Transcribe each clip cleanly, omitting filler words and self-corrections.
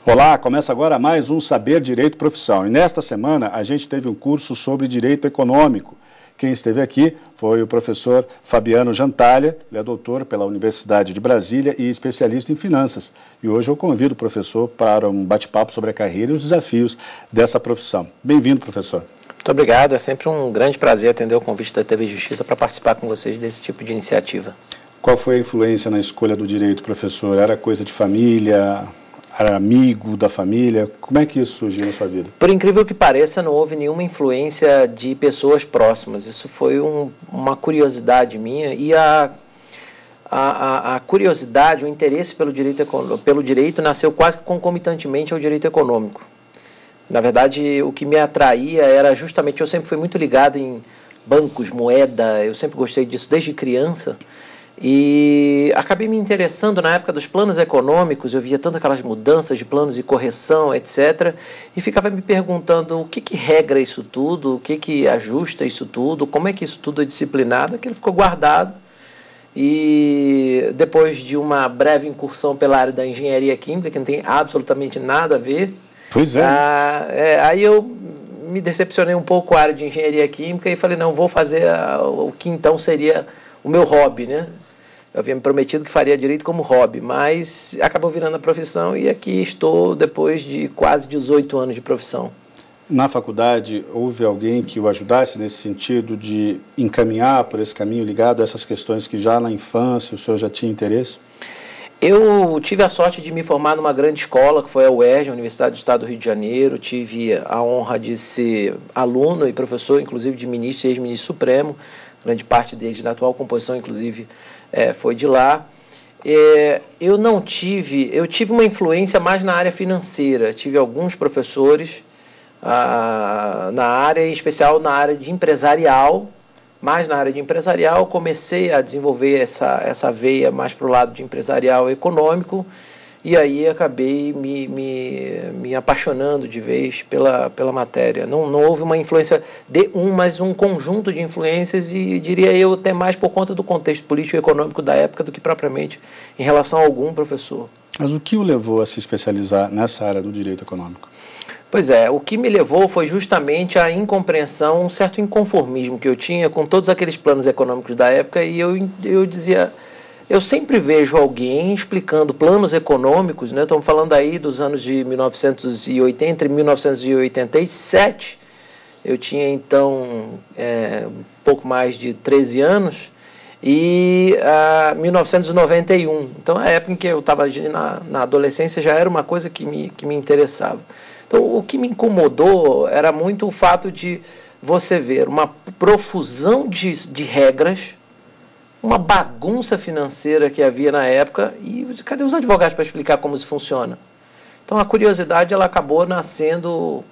Olá, começa agora mais um Saber Direito Profissão. E nesta semana a gente teve um curso sobre Direito Econômico. Quem esteve aqui foi o professor Fabiano Jantalha, ele é doutor pela Universidade de Brasília e especialista em finanças. E hoje eu convido o professor para um bate-papo sobre a carreira e os desafios dessa profissão. Bem-vindo, professor. Muito obrigado, é sempre um grande prazer atender o convite da TV Justiça para participar com vocês desse tipo de iniciativa. Qual foi a influência na escolha do direito, professor? Era coisa de família? Era amigo da família? Como é que isso surgiu na sua vida? Por incrível que pareça, não houve nenhuma influência de pessoas próximas. Isso foi uma curiosidade minha e a curiosidade, o interesse pelo direito nasceu quase concomitantemente ao direito econômico. Na verdade, o que me atraía era justamente, eu sempre fui muito ligado em bancos, moeda, eu sempre gostei disso desde criança. E acabei me interessando na época dos planos econômicos, eu via tanto aquelas mudanças de planos de correção, etc. E ficava me perguntando o que regra isso tudo, o que ajusta isso tudo, como é que isso tudo é disciplinado. Aquilo ficou guardado. E depois de uma breve incursão pela área da engenharia química, que não tem absolutamente nada a ver, pois é. Aí eu me decepcionei um pouco com a área de engenharia química e falei, não, vou fazer o que então seria o meu hobby, né? Eu havia me prometido que faria direito como hobby, mas acabou virando a profissão e aqui estou depois de quase 18 anos de profissão. Na faculdade, houve alguém que o ajudasse nesse sentido de encaminhar por esse caminho ligado a essas questões que já na infância o senhor já tinha interesse? Eu tive a sorte de me formar numa grande escola, que foi a UERJ, a Universidade do Estado do Rio de Janeiro. Tive a honra de ser aluno e professor, inclusive de ministro e ex-ministro supremo. Grande parte deles, na atual composição, inclusive, foi de lá. Eu tive uma influência mais na área financeira. Tive alguns professores na área, em especial na área de empresarial. Mas na área de empresarial comecei a desenvolver essa veia mais para o lado de empresarial econômico e aí acabei me apaixonando de vez pela matéria. Não houve uma influência mas um conjunto de influências e diria eu até mais por conta do contexto político e econômico da época do que propriamente em relação a algum professor. Mas o que o levou a se especializar nessa área do direito econômico? Pois é, o que me levou foi justamente a incompreensão, um certo inconformismo que eu tinha com todos aqueles planos econômicos da época e eu dizia, eu sempre vejo alguém explicando planos econômicos, né? Estamos falando aí dos anos de 1980, entre 1987, eu tinha então um pouco mais de 13 anos, e 1991, então a época em que eu estava na adolescência já era uma coisa que me interessava. Então, o que me incomodou era muito o fato de você ver uma profusão de regras, uma bagunça financeira que havia na época, e cadê os advogados para explicar como isso funciona? Então, a curiosidade ela acabou nascendo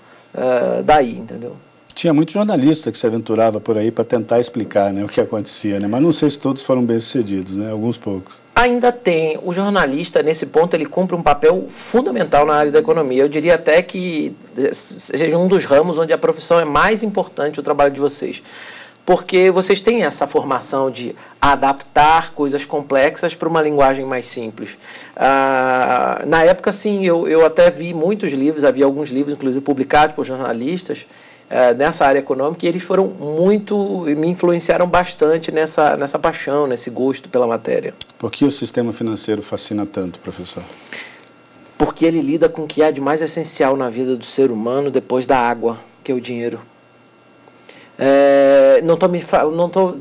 daí, entendeu? Tinha muito jornalista que se aventurava por aí para tentar explicar, né, o que acontecia, né? Mas não sei se todos foram bem-sucedidos, né? Alguns poucos. Ainda tem. O jornalista, nesse ponto, ele cumpre um papel fundamental na área da economia. Eu diria até que seja um dos ramos onde a profissão é mais importante, o trabalho de vocês. Porque vocês têm essa formação de adaptar coisas complexas para uma linguagem mais simples. Na época, sim, eu até vi muitos livros, havia alguns livros, inclusive, publicados por jornalistas, nessa área econômica, e eles me influenciaram bastante nessa paixão, nesse gosto pela matéria. Por que o sistema financeiro fascina tanto, professor? Porque ele lida com o que há de mais essencial na vida do ser humano depois da água, que é o dinheiro. Não estou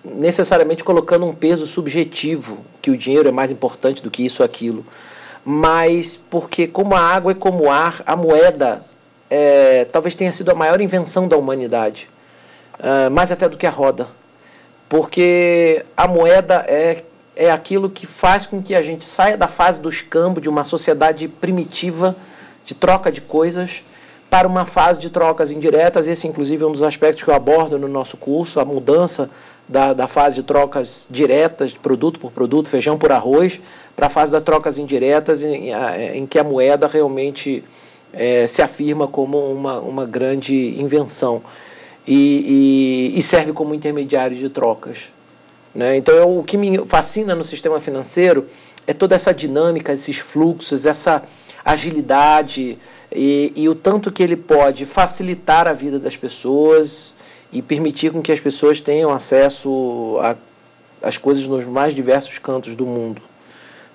necessariamente colocando um peso subjetivo, que o dinheiro é mais importante do que isso ou aquilo, mas porque como a água é como o ar, a moeda talvez tenha sido a maior invenção da humanidade, mais até do que a roda, porque a moeda é aquilo que faz com que a gente saia da fase do escambo de uma sociedade primitiva de troca de coisas para uma fase de trocas indiretas. Esse, inclusive, é um dos aspectos que eu abordo no nosso curso, a mudança da fase de trocas diretas, produto por produto, feijão por arroz, para a fase das trocas indiretas, em que a moeda realmente se afirma como uma grande invenção e serve como intermediário de trocas, né? Então, o que me fascina no sistema financeiro é toda essa dinâmica, esses fluxos, agilidade e o tanto que ele pode facilitar a vida das pessoas e permitir com que as pessoas tenham acesso às coisas nos mais diversos cantos do mundo.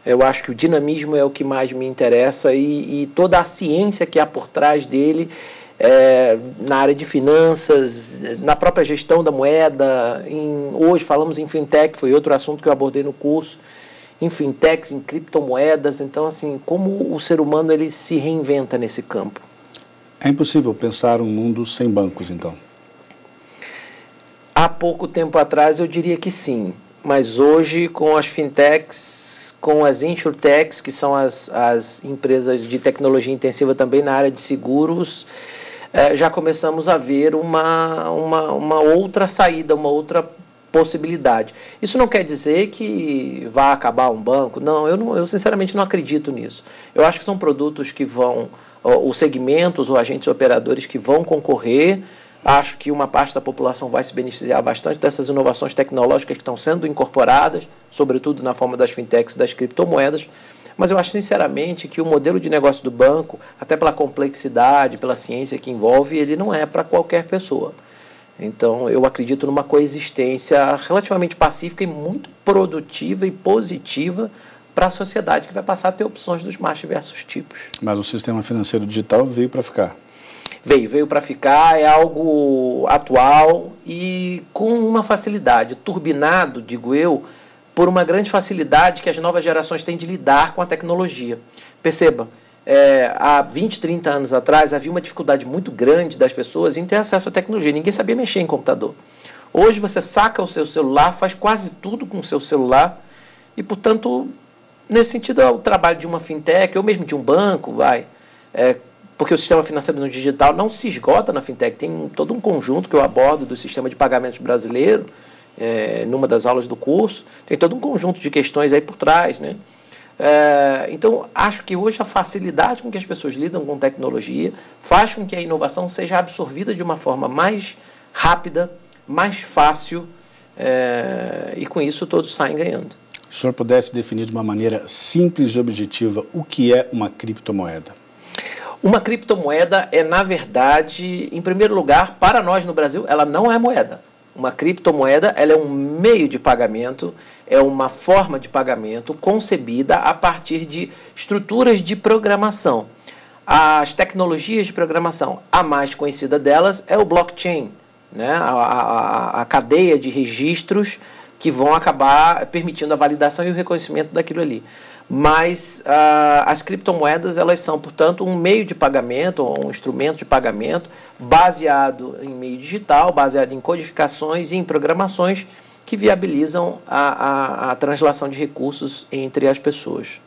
Eu acho que o dinamismo é o que mais me interessa e toda a ciência que há por trás dele, na área de finanças, na própria gestão da moeda. Hoje falamos em fintech, foi outro assunto que eu abordei no curso, em fintechs, em criptomoedas. Então, assim, como o ser humano ele se reinventa nesse campo. É impossível pensar um mundo sem bancos, então? Há pouco tempo atrás eu diria que sim, mas hoje com as fintechs, com as insurtechs, que são as empresas de tecnologia intensiva também na área de seguros, já começamos a ver uma outra saída, uma outra possibilidade. Isso não quer dizer que vai acabar um banco, não, eu sinceramente não acredito nisso. Eu acho que são produtos que vão, os segmentos ou agentes operadores que vão concorrer. Acho que uma parte da população vai se beneficiar bastante dessas inovações tecnológicas que estão sendo incorporadas, sobretudo na forma das fintechs e das criptomoedas. Mas eu acho sinceramente que o modelo de negócio do banco, até pela complexidade, pela ciência que envolve, ele não é para qualquer pessoa. Então eu acredito numa coexistência relativamente pacífica e muito produtiva e positiva para a sociedade, que vai passar a ter opções dos mais diversos tipos. Mas o sistema financeiro digital veio para ficar. Veio para ficar, é algo atual e com uma facilidade, turbinado, digo eu, por uma grande facilidade que as novas gerações têm de lidar com a tecnologia. Perceba, há 20, 30 anos atrás havia uma dificuldade muito grande das pessoas em ter acesso à tecnologia, ninguém sabia mexer em computador. Hoje você saca o seu celular, faz quase tudo com o seu celular e, portanto, nesse sentido, o trabalho de uma fintech ou mesmo de um banco, porque o sistema financeiro no digital não se esgota na fintech, tem todo um conjunto que eu abordo do sistema de pagamentos brasileiro, numa das aulas do curso, tem todo um conjunto de questões aí por trás, né? Então, acho que hoje a facilidade com que as pessoas lidam com tecnologia faz com que a inovação seja absorvida de uma forma mais rápida, mais fácil, e com isso todos saem ganhando. Se o senhor pudesse definir de uma maneira simples e objetiva o que é uma criptomoeda? Uma criptomoeda na verdade, em primeiro lugar, para nós no Brasil, ela não é moeda. Uma criptomoeda, ela é um meio de pagamento, é uma forma de pagamento concebida a partir de estruturas de programação. As tecnologias de programação, a mais conhecida delas é o blockchain, né? A cadeia de registros que vão acabar permitindo a validação e o reconhecimento daquilo ali. Mas as criptomoedas, elas são, portanto, um meio de pagamento, um instrumento de pagamento baseado em meio digital, baseado em codificações e em programações que viabilizam a translação de recursos entre as pessoas.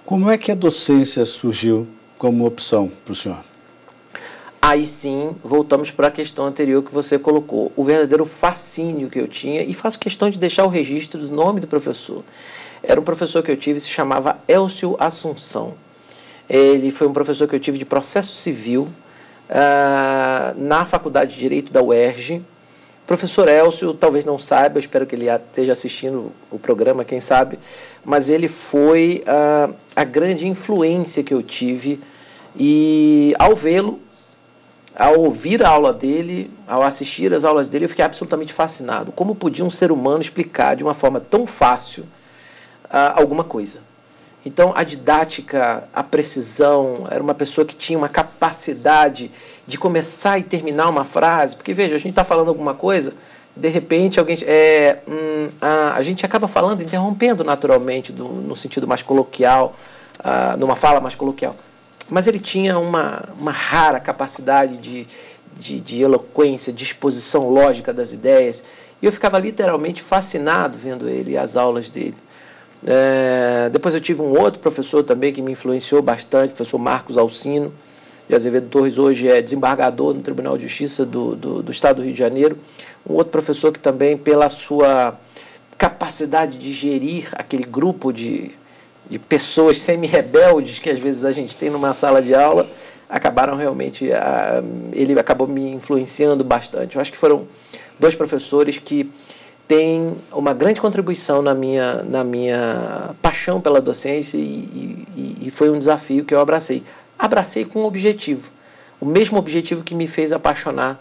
Como é que a docência surgiu como opção para o senhor? Aí sim, voltamos para a questão anterior que você colocou, o verdadeiro fascínio que eu tinha, e faço questão de deixar o registro do nome do professor. Era um professor que eu tive, se chamava Elcio Assunção. Ele foi um professor que eu tive de processo civil na Faculdade de Direito da UERJ. O professor Elcio, talvez não saiba, eu espero que ele esteja assistindo o programa, quem sabe, mas ele foi a grande influência que eu tive. E ao vê-lo, ao ouvir a aula dele, ao assistir às aulas dele, eu fiquei absolutamente fascinado. Como podia um ser humano explicar de uma forma tão fácil alguma coisa? Então, a didática, a precisão, era uma pessoa que tinha uma capacidade de começar e terminar uma frase, porque, veja, a gente está falando alguma coisa, de repente alguém a gente acaba falando, interrompendo naturalmente, no sentido mais coloquial, numa fala mais coloquial. Mas ele tinha uma rara capacidade de eloquência, de exposição lógica das ideias, e eu ficava literalmente fascinado vendo ele, as aulas dele. Depois eu tive um outro professor também que me influenciou bastante, o professor Marcos Alcino de Azevedo Torres, hoje é desembargador no Tribunal de Justiça do Estado do Rio de Janeiro. Um outro professor que também, pela sua capacidade de gerir aquele grupo de pessoas semi-rebeldes que às vezes a gente tem numa sala de aula, acabaram realmente, ele acabou me influenciando bastante. Eu acho que foram dois professores que tem uma grande contribuição na minha paixão pela docência e foi um desafio que eu abracei. Abracei com um objetivo, o mesmo objetivo que me fez apaixonar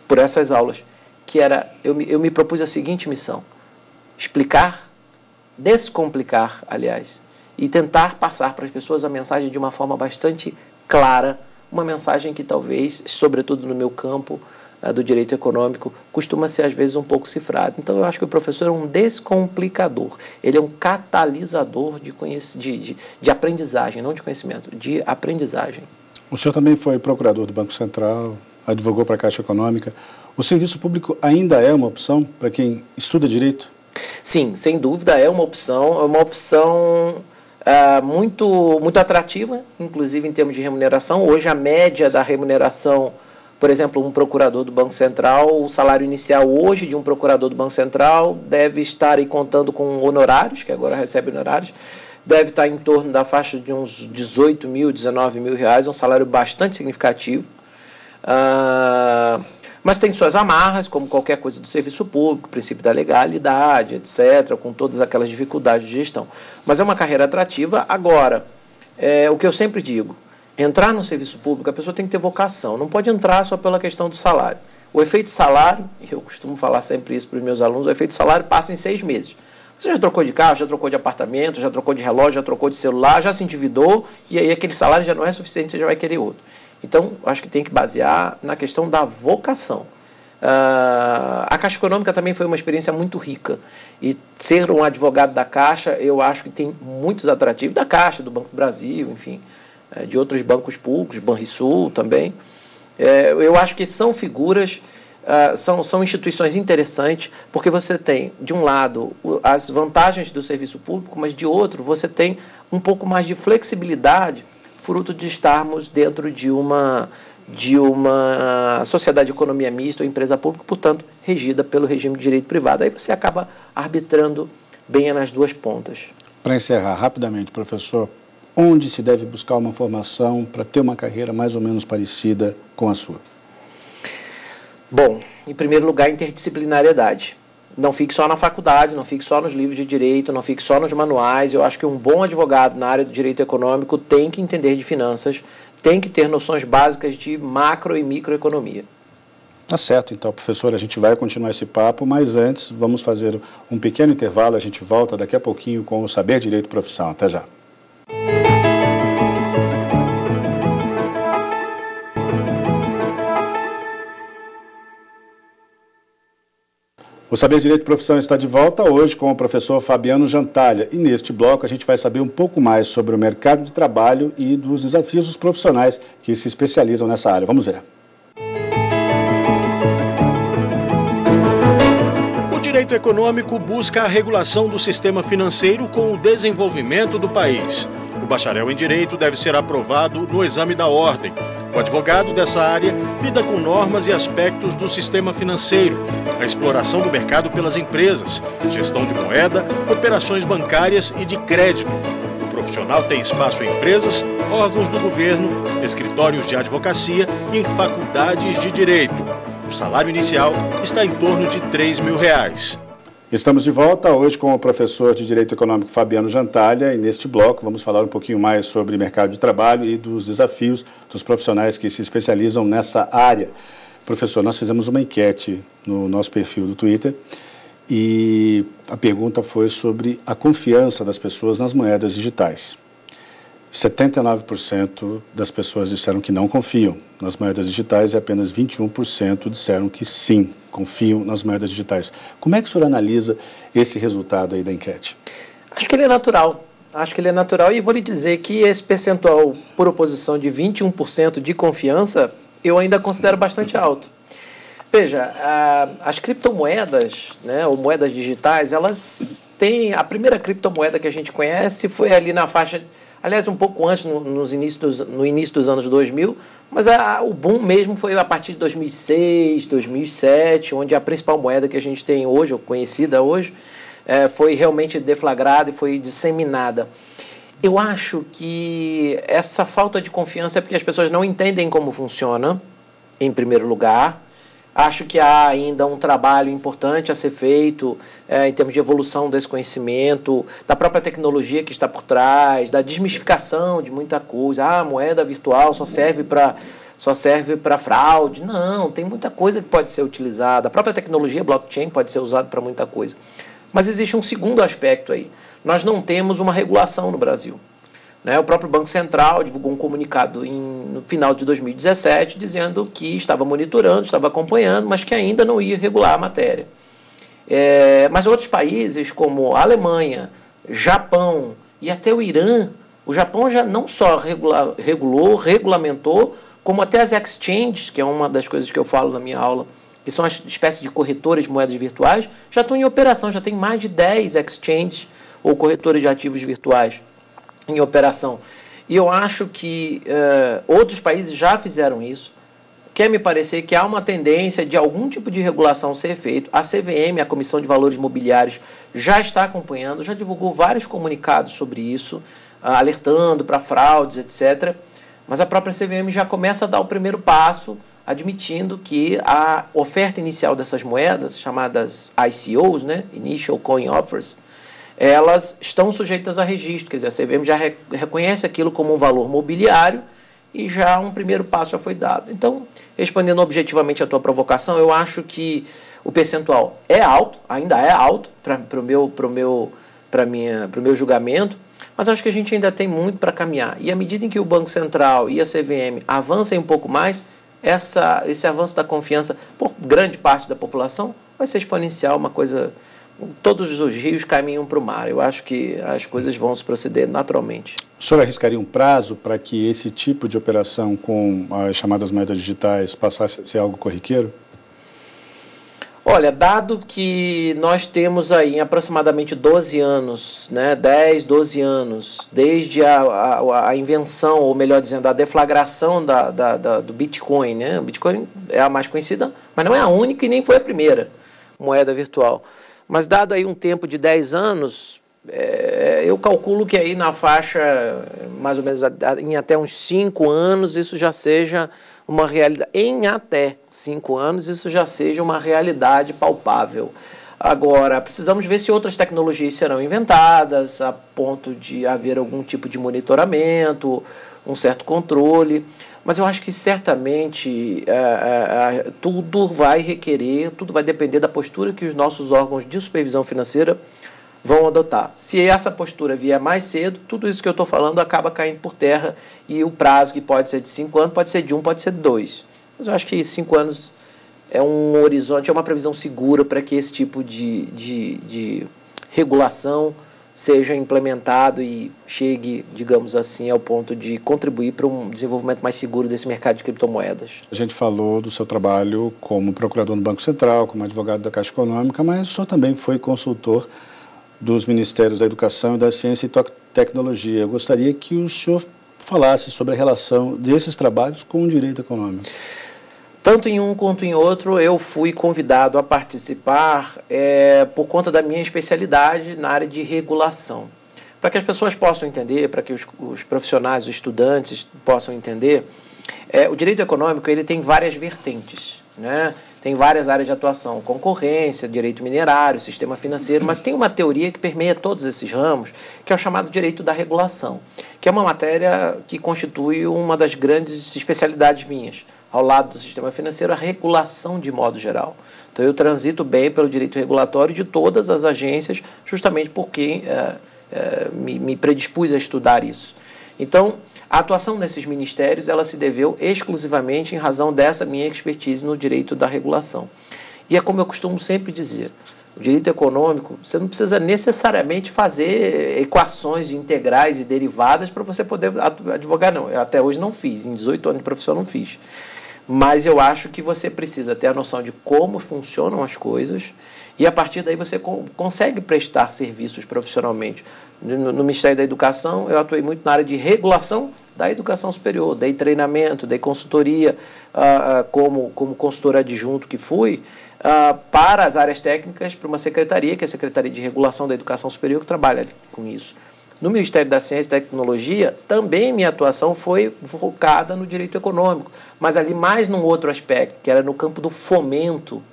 por essas aulas, que era, eu me propus a seguinte missão: explicar, descomplicar, aliás, e tentar passar para as pessoas a mensagem de uma forma bastante clara, uma mensagem que talvez, sobretudo no meu campo, do direito econômico, costuma ser às vezes um pouco cifrado. Então eu acho que o professor é um descomplicador, ele é um catalisador de aprendizagem, não de conhecimento, de aprendizagem. O senhor também foi procurador do Banco Central, advogou para a Caixa Econômica. O serviço público ainda é uma opção para quem estuda direito? Sim, sem dúvida é uma opção muito atrativa, inclusive em termos de remuneração. Hoje a média da remuneração, por exemplo, um procurador do Banco Central, o salário inicial hoje de um procurador do Banco Central deve estar aí contando com honorários, que agora recebe honorários, deve estar em torno da faixa de uns 18 mil, 19 mil reais, um salário bastante significativo. Mas tem suas amarras, como qualquer coisa do serviço público, princípio da legalidade, etc., com todas aquelas dificuldades de gestão. Mas é uma carreira atrativa. Agora, o que eu sempre digo, entrar no serviço público, a pessoa tem que ter vocação, não pode entrar só pela questão do salário. O efeito salário, e eu costumo falar sempre isso para os meus alunos, o efeito salário passa em 6 meses. Você já trocou de carro, já trocou de apartamento, já trocou de relógio, já trocou de celular, já se endividou, e aí aquele salário já não é suficiente, você já vai querer outro. Então, acho que tem que basear na questão da vocação. A Caixa Econômica também foi uma experiência muito rica. E ser um advogado da Caixa, eu acho que tem muitos atrativos, da Caixa, do Banco do Brasil, enfim, de outros bancos públicos, Banrisul também. Eu acho que são figuras, são instituições interessantes, porque você tem, de um lado, as vantagens do serviço público, mas de outro, você tem um pouco mais de flexibilidade, fruto de estarmos dentro de uma sociedade de economia mista ou empresa pública, portanto, regida pelo regime de direito privado. Aí você acaba arbitrando bem nas duas pontas. Para encerrar rapidamente, professor, onde se deve buscar uma formação para ter uma carreira mais ou menos parecida com a sua? Bom, em primeiro lugar, interdisciplinariedade. Não fique só na faculdade, não fique só nos livros de direito, não fique só nos manuais. Eu acho que um bom advogado na área do direito econômico tem que entender de finanças, tem que ter noções básicas de macro e microeconomia. Tá certo, então, professor, a gente vai continuar esse papo, mas antes vamos fazer um pequeno intervalo, a gente volta daqui a pouquinho com o Saber Direito Profissão. Até já. O Saber Direito Profissão está de volta hoje com o professor Fabiano Jantalha. E neste bloco a gente vai saber um pouco mais sobre o mercado de trabalho e dos desafios dos profissionais que se especializam nessa área. Vamos ver. O direito econômico busca a regulação do sistema financeiro com o desenvolvimento do país. O bacharel em Direito deve ser aprovado no exame da ordem. O advogado dessa área lida com normas e aspectos do sistema financeiro, a exploração do mercado pelas empresas, gestão de moeda, operações bancárias e de crédito. O profissional tem espaço em empresas, órgãos do governo, escritórios de advocacia e em faculdades de direito. O salário inicial está em torno de R$3 mil. Estamos de volta hoje com o professor de Direito Econômico Fabiano Jantalha e neste bloco vamos falar um pouquinho mais sobre mercado de trabalho e dos desafios dos profissionais que se especializam nessa área. Professor, nós fizemos uma enquete no nosso perfil do Twitter e a pergunta foi sobre a confiança das pessoas nas moedas digitais. 79% das pessoas disseram que não confiam nas moedas digitais e apenas 21% disseram que sim, confiam nas moedas digitais. Como é que o senhor analisa esse resultado aí da enquete? Acho que ele é natural. E vou lhe dizer que esse percentual, por oposição de 21% de confiança, eu ainda considero bastante alto. Veja, as criptomoedas, né, ou moedas digitais, elas têm... A primeira criptomoeda que a gente conhece foi ali na faixa... Aliás, um pouco antes, no início dos anos 2000, mas o boom mesmo foi a partir de 2006, 2007, onde a principal moeda que a gente tem hoje, ou conhecida hoje, foi realmente deflagrada e foi disseminada. Eu acho que essa falta de confiança é porque as pessoas não entendem como funciona, em primeiro lugar. Acho que há ainda um trabalho importante a ser feito em termos de evolução desse conhecimento, da própria tecnologia que está por trás, da desmistificação de muita coisa. A moeda virtual só serve para fraude. Não, tem muita coisa que pode ser utilizada. A própria tecnologia blockchain pode ser usada para muita coisa. Mas existe um segundo aspecto aí. Nós não temos uma regulação no Brasil. O próprio Banco Central divulgou um comunicado no final de 2017 dizendo que estava monitorando, estava acompanhando, mas que ainda não ia regular a matéria. Mas outros países como a Alemanha, Japão e até o Irã, o Japão já não só regulamentou, como até as exchanges, que é uma das coisas que eu falo na minha aula, que são as espécies de corretores de moedas virtuais, já estão em operação, já tem mais de 10 exchanges ou corretores de ativos virtuais em operação. E eu acho que outros países já fizeram isso. Quer me parecer que há uma tendência de algum tipo de regulação ser feito. A CVM, a Comissão de Valores Mobiliários, já está acompanhando, já divulgou vários comunicados sobre isso, alertando para fraudes, etc. Mas a própria CVM já começa a dar o primeiro passo, admitindo que a oferta inicial dessas moedas, chamadas ICOs, Initial Coin Offers, elas estão sujeitas a registro, quer dizer, a CVM já reconhece aquilo como um valor mobiliário e já um primeiro passo já foi dado. Então, respondendo objetivamente à tua provocação, eu acho que o percentual é alto, ainda é alto para o meu julgamento, mas acho que a gente ainda tem muito para caminhar. E à medida em que o Banco Central e a CVM avancem um pouco mais, esse avanço da confiança por grande parte da população vai ser exponencial, uma coisa... Todos os rios caminham para o mar. Eu acho que as coisas vão se proceder naturalmente. O senhor arriscaria um prazo para que esse tipo de operação com as chamadas moedas digitais passasse a ser algo corriqueiro? Olha, dado que nós temos aí aproximadamente 12 anos, 10, 12 anos, desde a invenção, ou melhor dizendo, a deflagração do Bitcoin, O Bitcoin é a mais conhecida, mas não é a única e nem foi a primeira moeda virtual. Mas dado aí um tempo de 10 anos, eu calculo que aí na faixa, mais ou menos em até uns 5 anos, isso já seja uma realidade. Em até 5 anos, isso já seja uma realidade palpável. Agora, precisamos ver se outras tecnologias serão inventadas, a ponto de haver algum tipo de monitoramento, um certo controle. Mas eu acho que certamente tudo vai depender da postura que os nossos órgãos de supervisão financeira vão adotar. Se essa postura vier mais cedo, tudo isso que eu estou falando acaba caindo por terra e o prazo, que pode ser de 5 anos, pode ser de 1, pode ser de 2. Mas eu acho que 5 anos é um horizonte, é uma previsão segura para que esse tipo de regulação seja implementado e chegue, digamos assim, ao ponto de contribuir para um desenvolvimento mais seguro desse mercado de criptomoedas. A gente falou do seu trabalho como procurador no Banco Central, como advogado da Caixa Econômica, mas o senhor também foi consultor dos Ministérios da Educação e da Ciência e Tecnologia. Eu gostaria que o senhor falasse sobre a relação desses trabalhos com o direito econômico. Tanto em um quanto em outro, eu fui convidado a participar por conta da minha especialidade na área de regulação. Para que as pessoas possam entender, para que os profissionais, os estudantes possam entender, o direito econômico ele tem várias vertentes, Tem várias áreas de atuação, concorrência, direito minerário, sistema financeiro, mas tem uma teoria que permeia todos esses ramos, que é o chamado direito da regulação, que é uma matéria que constitui uma das grandes especialidades minhas. Ao lado do sistema financeiro, a regulação de modo geral. Então, eu transito bem pelo direito regulatório de todas as agências, justamente porque me predispus a estudar isso. Então, a atuação nesses ministérios ela se deveu exclusivamente em razão dessa minha expertise no direito da regulação. E é como eu costumo sempre dizer, o direito econômico, você não precisa necessariamente fazer equações integrais e derivadas para você poder advogar, não. Eu até hoje não fiz, em 18 anos de profissão não fiz. Mas eu acho que você precisa ter a noção de como funcionam as coisas e a partir daí você consegue prestar serviços profissionalmente. No Ministério da Educação, eu atuei muito na área de regulação da educação superior, dei treinamento, dei consultoria como consultor adjunto que fui, para as áreas técnicas, para uma secretaria, que é a Secretaria de Regulação da Educação Superior, que trabalha com isso. No Ministério da Ciência e Tecnologia, também minha atuação foi focada no direito econômico, mas ali mais num outro aspecto, que era no campo do fomento,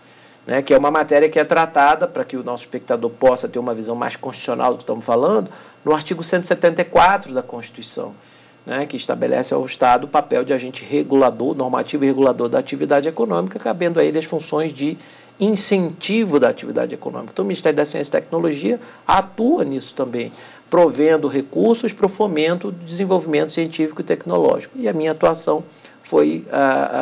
né, que é uma matéria que é tratada, para que o nosso espectador possa ter uma visão mais constitucional do que estamos falando, no artigo 174 da Constituição, né, que estabelece ao Estado o papel de agente regulador, normativo e regulador da atividade econômica, cabendo a ele as funções de incentivo da atividade econômica. Então, o Ministério da Ciência e Tecnologia atua nisso também, provendo recursos para o fomento do desenvolvimento científico e tecnológico. E a minha atuação foi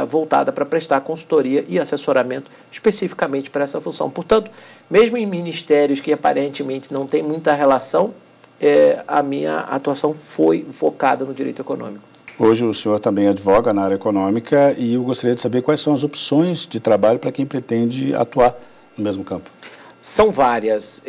voltada para prestar consultoria e assessoramento especificamente para essa função. Portanto, mesmo em ministérios que aparentemente não têm muita relação, a minha atuação foi focada no direito econômico. Hoje o senhor também advoga na área econômica e eu gostaria de saber quais são as opções de trabalho para quem pretende atuar no mesmo campo. São várias.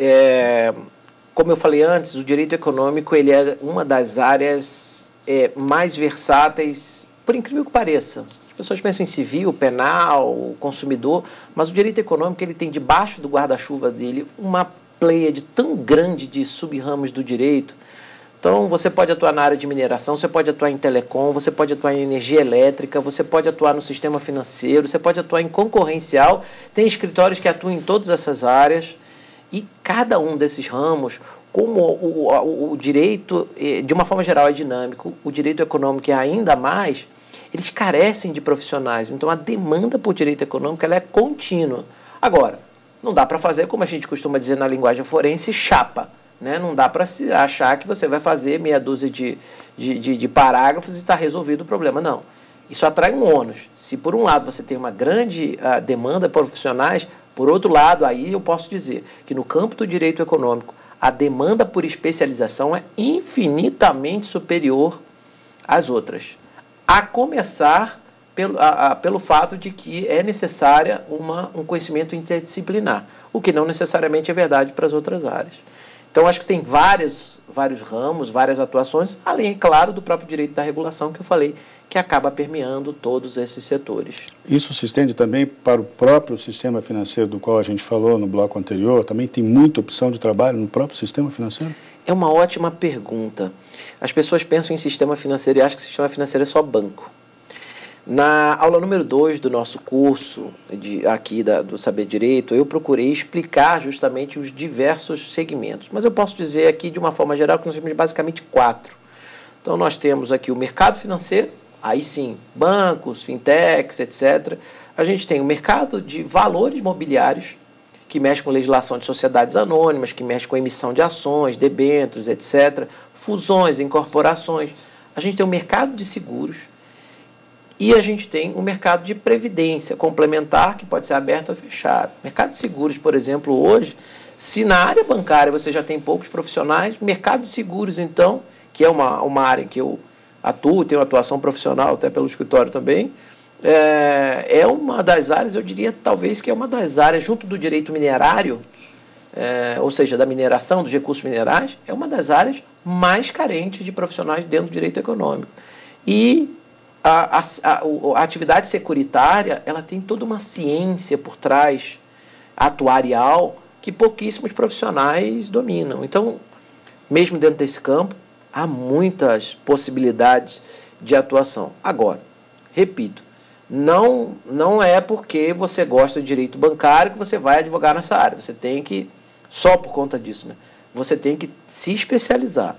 Como eu falei antes, o direito econômico ele é uma das áreas mais versáteis, por incrível que pareça. As pessoas pensam em civil, penal, consumidor, mas o direito econômico ele tem debaixo do guarda-chuva dele uma pleiade tão grande de sub-ramos do direito. Então, você pode atuar na área de mineração, você pode atuar em telecom, você pode atuar em energia elétrica, você pode atuar no sistema financeiro, você pode atuar em concorrencial. Tem escritórios que atuam em todas essas áreas e cada um desses ramos, como o direito, de uma forma geral, é dinâmico, o direito econômico é ainda mais, eles carecem de profissionais. Então, a demanda por direito econômico ela é contínua. Agora, não dá para fazer, como a gente costuma dizer na linguagem forense, chapa. Né? Não dá para achar que você vai fazer meia dúzia de parágrafos e está resolvido o problema. Não. Isso atrai um ônus. Se por um lado você tem uma grande demanda por profissionais, por outro lado, aí eu posso dizer que no campo do direito econômico, a demanda por especialização é infinitamente superior às outras. A começar pelo fato de que é necessária um conhecimento interdisciplinar, o que não necessariamente é verdade para as outras áreas. Então, acho que tem vários ramos, várias atuações, além, claro, do próprio direito da regulação que eu falei, que acaba permeando todos esses setores. Isso se estende também para o próprio sistema financeiro do qual a gente falou no bloco anterior? Também tem muita opção de trabalho no próprio sistema financeiro? É uma ótima pergunta. As pessoas pensam em sistema financeiro e acham que sistema financeiro é só banco. Na aula número 2 do nosso curso do Saber Direito, eu procurei explicar justamente os diversos segmentos. Mas eu posso dizer aqui, de uma forma geral, que nós temos basicamente 4. Então, nós temos aqui o mercado financeiro, aí sim, bancos, fintechs, etc. A gente tem o mercado de valores mobiliários, que mexe com legislação de sociedades anônimas, que mexe com emissão de ações, debêntures, etc. Fusões, incorporações. A gente tem o mercado de seguros, e a gente tem o mercado de previdência complementar, que pode ser aberto ou fechado. Mercado de seguros, por exemplo, hoje, se na área bancária você já tem poucos profissionais, mercado de seguros, então, que é uma área em que eu atuo, tenho atuação profissional até pelo escritório também, é uma das áreas, eu diria talvez que é uma das áreas, junto do direito minerário, ou seja, da mineração, dos recursos minerais, é uma das áreas mais carentes de profissionais dentro do direito econômico. E a atividade securitária, ela tem toda uma ciência por trás, atuarial, que pouquíssimos profissionais dominam. Então, mesmo dentro desse campo, há muitas possibilidades de atuação. Agora, repito, não é porque você gosta de direito bancário que você vai advogar nessa área. Você tem que, só por conta disso, né? Você tem que se especializar.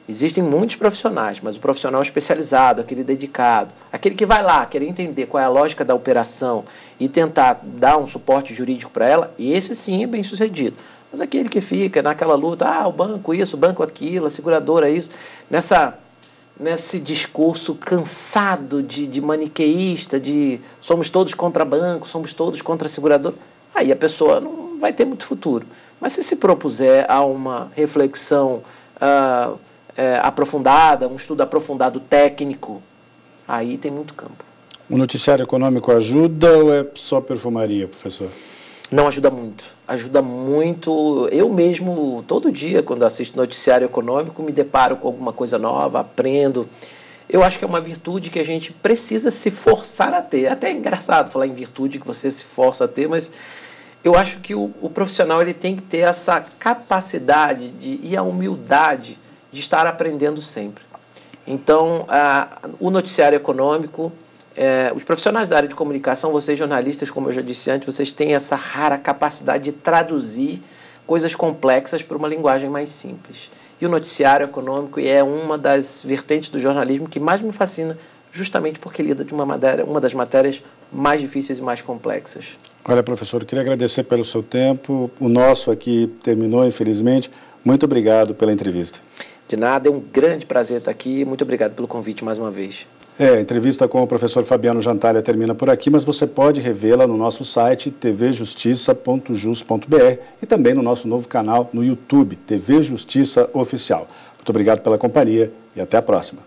Existem muitos profissionais, mas o profissional especializado, aquele dedicado, aquele que vai lá querer entender qual é a lógica da operação e tentar dar um suporte jurídico para ela, esse sim é bem sucedido. Mas aquele que fica naquela luta, o banco isso, o banco aquilo, a seguradora isso, nesse discurso cansado de maniqueísta, de somos todos contra banco, somos todos contra segurador, aí a pessoa não vai ter muito futuro. Mas se propuser a uma reflexão aprofundada, um estudo aprofundado técnico, aí tem muito campo. O noticiário econômico ajuda ou é só perfumaria, professor? Não, ajuda muito. Ajuda muito. Eu mesmo, todo dia, quando assisto noticiário econômico, me deparo com alguma coisa nova, aprendo. Eu acho que é uma virtude que a gente precisa se forçar a ter. Até é engraçado falar em virtude que você se força a ter, mas eu acho que o profissional ele tem que ter essa capacidade e a humildade de estar aprendendo sempre. Então, o noticiário econômico, os profissionais da área de comunicação, vocês jornalistas, como eu já disse antes, vocês têm essa rara capacidade de traduzir coisas complexas para uma linguagem mais simples. E o noticiário econômico é uma das vertentes do jornalismo que mais me fascina, justamente porque lida de uma das matérias mais difíceis e mais complexas. Olha, professor, eu queria agradecer pelo seu tempo. O nosso aqui terminou, infelizmente. Muito obrigado pela entrevista. De nada, é um grande prazer estar aqui. Muito obrigado pelo convite mais uma vez. A entrevista com o professor Fabiano Jantalha termina por aqui, mas você pode revê-la no nosso site tvjustiça.jus.br e também no nosso novo canal no YouTube, TV Justiça Oficial. Muito obrigado pela companhia e até a próxima.